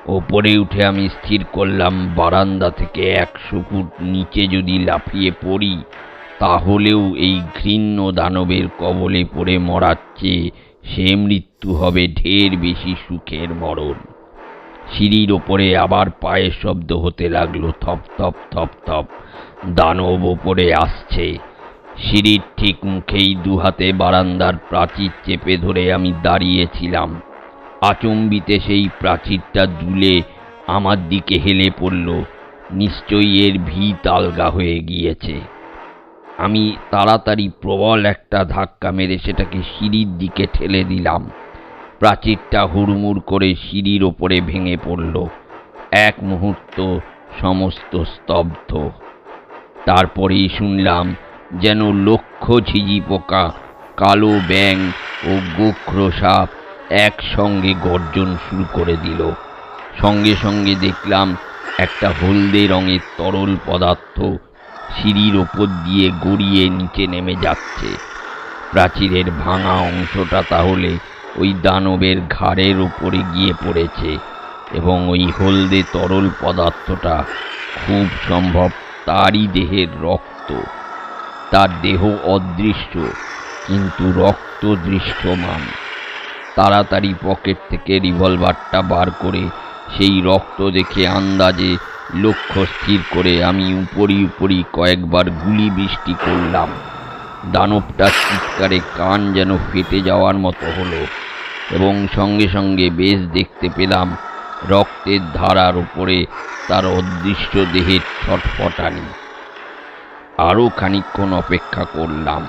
ওপরে উঠে আমি স্থির করলাম বারান্দা থেকে ১০০ ফুট নিচে যদি লাফিয়ে পড়ি তাহলেও এই ঘৃণ্য দানবের কবলে পড়ে মরার চেয়ে সে মৃত্যু হবে ঢের বেশি সুখের মরণ। সিঁড়ির ওপরে আবার পায়ের শব্দ হতে লাগলো থপ থপ থপ থপ। দানব ওপরে আসছে। সিঁড়ির ঠিক মুখেই দুহাতে বারান্দার প্রাচীর চেপে ধরে আমি দাঁড়িয়েছিলাম। আচম্বিতে সেই প্রাচীরটা দুলে আমার দিকে হেলে পড়ল। নিশ্চয়ই এর ভিত আলগা হয়ে গিয়েছে। আমি তাড়াতাড়ি প্রবল একটা ধাক্কা মেরে সেটাকে সিঁড়ির দিকে ঠেলে দিলাম। প্রাচীরটা হুড়মুড় করে সিঁড়ির ওপরে ভেঙে পড়ল। এক মুহূর্ত সমস্ত স্তব্ধ। তারপরেই শুনলাম যেন লক্ষ ঝিঝি পোকা, কালো ব্যাঙ ও গোখরো সাপ একসঙ্গে গর্জন শুরু করে দিল। সঙ্গে সঙ্গে দেখলাম একটা হলদে রঙের তরল পদার্থ সিঁড়ির ওপর দিয়ে গড়িয়ে নিচে নেমে যাচ্ছে। প্রাচীরের ভাঙা অংশটা তাহলে ওই দানবের ঘাড়ের ওপরে গিয়ে পড়েছে এবং ওই হলদে তরল পদার্থটা খুব সম্ভব তারই দেহের রক্ত। তার দেহ অদৃশ্য কিন্তু রক্ত দৃশ্যমান। তাড়াতাড়ি পকেট থেকে রিভলভারটা বার করে সেই রক্ত দেখে আন্দাজে লক্ষ্য স্থির করে আমি উপরি উপরি কয়েকবার গুলি বৃষ্টি করলাম। দানবটার চিৎকারে কান যেন ফেটে যাওয়ার মতো হলো এবং সঙ্গে সঙ্গে বেশ দেখতে পেলাম রক্তের ধারার উপরে তার অদৃশ্য দেহের ছটফটানি। আরও খানিকক্ষণ অপেক্ষা করলাম,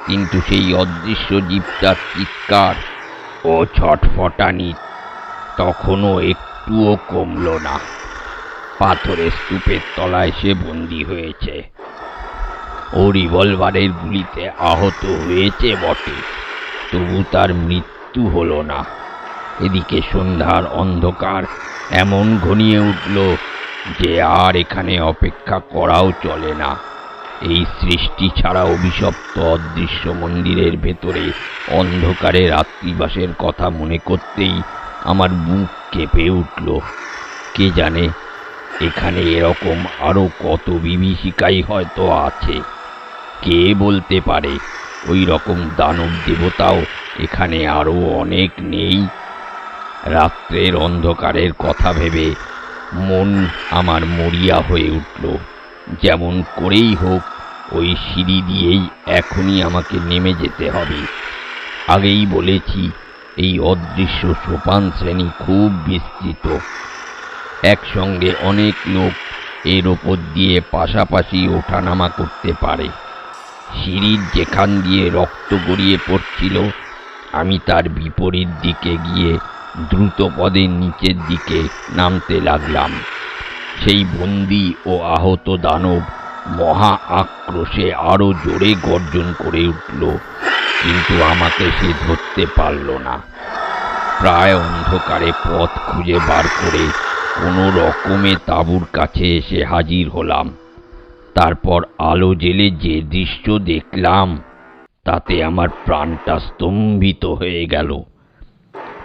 কিন্তু সেই অদৃশ্য জীবটার চিৎকার ও ছটফটানি তখনও একটুও কমল না। পাথরের স্তূপের তলায় সে বন্দী হয়েছে। ও রিভলভারের গুলিতে আহত হয়েছে বটে, তবু তার মৃত্যু হলো না। এদিকে সন্ধ্যার অন্ধকার এমন ঘনিয়ে উঠল যে আর এখানে অপেক্ষা করাও চলে না। এই সৃষ্টি ছাড়া অভিশপ্ত অদৃশ্য মন্দিরের ভেতরে অন্ধকারে রাত্রিবাসের কথা মনে করতেই আমার বুক কেঁপে উঠল। কে জানে এখানে এরকম আরো কত বিভীষিকাই হয়তো আছে। কে বলতে পারে ওই রকম দানব দেবতাও এখানে আরো অনেক নেই। রাত্রের অন্ধকারের কথা ভেবে মন আমার মরিয়া হয়ে উঠল। যেমন করেই হোক ওই সিঁড়ি দিয়েই এখনই আমাকে নেমে যেতে হবে। আগেই বলেছি এই অদৃশ্য সোপান শ্রেণী খুব বিস্তৃত। একসঙ্গে অনেক লোক এর ওপর দিয়ে পাশাপাশি ওঠানামা করতে পারে। সিঁড়ির যেখান দিয়ে রক্ত গড়িয়ে পড়ছিল আমি তার বিপরীত দিকে গিয়ে দ্রুত পদে নিচের দিকে নামতে লাগলাম। সেই বন্দী ও আহত দানব মহা আক্রোশে আরো জোরে গর্জন করে উঠল, কিন্তু আমাকে সে ধরতে পারল না। প্রায় অন্ধকারে পথ খুঁজে বার করে কোনো রকমে তাঁবুর কাছে এসে হাজির হলাম। তারপর আলো জেলে যে দৃশ্য দেখলাম তাতে আমার প্রাণটা স্তম্ভিত হয়ে গেল।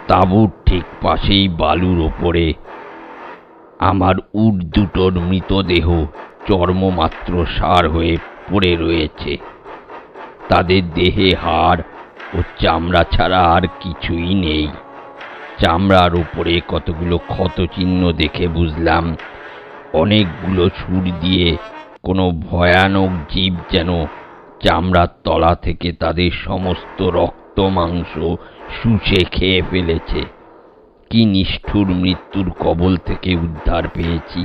তাঁবুর ঠিক পাশেই বালুর ওপরে আমার উট দুটোর মৃতদেহ চর্মমাত্র সার হয়ে পড়ে রয়েছে। তাদের দেহে হাড় ও চামড়া ছাড়া আর কিছুই নেই। চামড়ার উপরে কতগুলো ক্ষতচিহ্ন দেখে বুঝলাম অনেকগুলো ছুর দিয়ে কোনো ভয়ানক জীব যেন চামড়ার তলা থেকে তাদের সমস্ত রক্ত মাংস শুষে খেয়ে ফেলেছে। কি নিষ্ঠুর মৃত্যুর কবল থেকে উদ্ধার পেয়েছি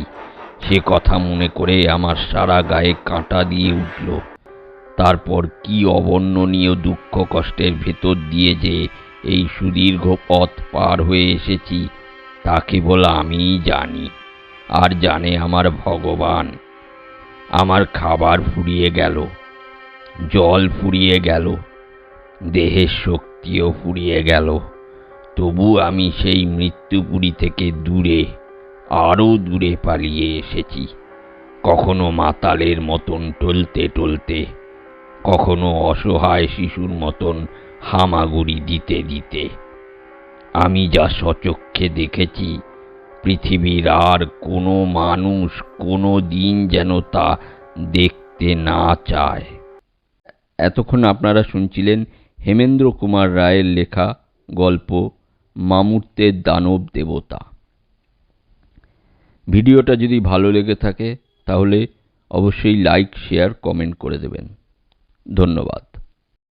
সে কথা মনে করে আমার সারা গায়ে কাঁটা দিয়ে উঠল। তারপর কি অবর্ণনীয় দুঃখ কষ্টের ভেতর দিয়ে যে এই সুদীর্ঘ পথ পার হয়ে এসেছি তা কেবল আমিই জানি, আর জানে আমার ভগবান। আমার খাবার ফুরিয়ে গেল, জল ফুরিয়ে গেল, দেহের শক্তিও ফুরিয়ে গেল। তবু আমি সেই মৃত্যুপুরী থেকে দূরে, আরো দূরে পালিয়ে এসেছি। কখনো মাতালের মতন টলতে টলতে, কখনো অসহায় শিশুর মতন হামাগুড়ি দিতে দিতে। আমি যা সচক্ষে দেখেছি পৃথিবীর আর কোনো মানুষ কোনো দিন যেন তা দেখতে না চায়। এতক্ষণ আপনারা শুনছিলেন হেমেন্দ্র কুমার রায়ের লেখা গল্প মামূর্তের দানব দেবতা। ভিডিওটা যদি ভালো লেগে থাকে তাহলে অবশ্যই লাইক, শেয়ার, কমেন্ট করে দেবেন। ধন্যবাদ।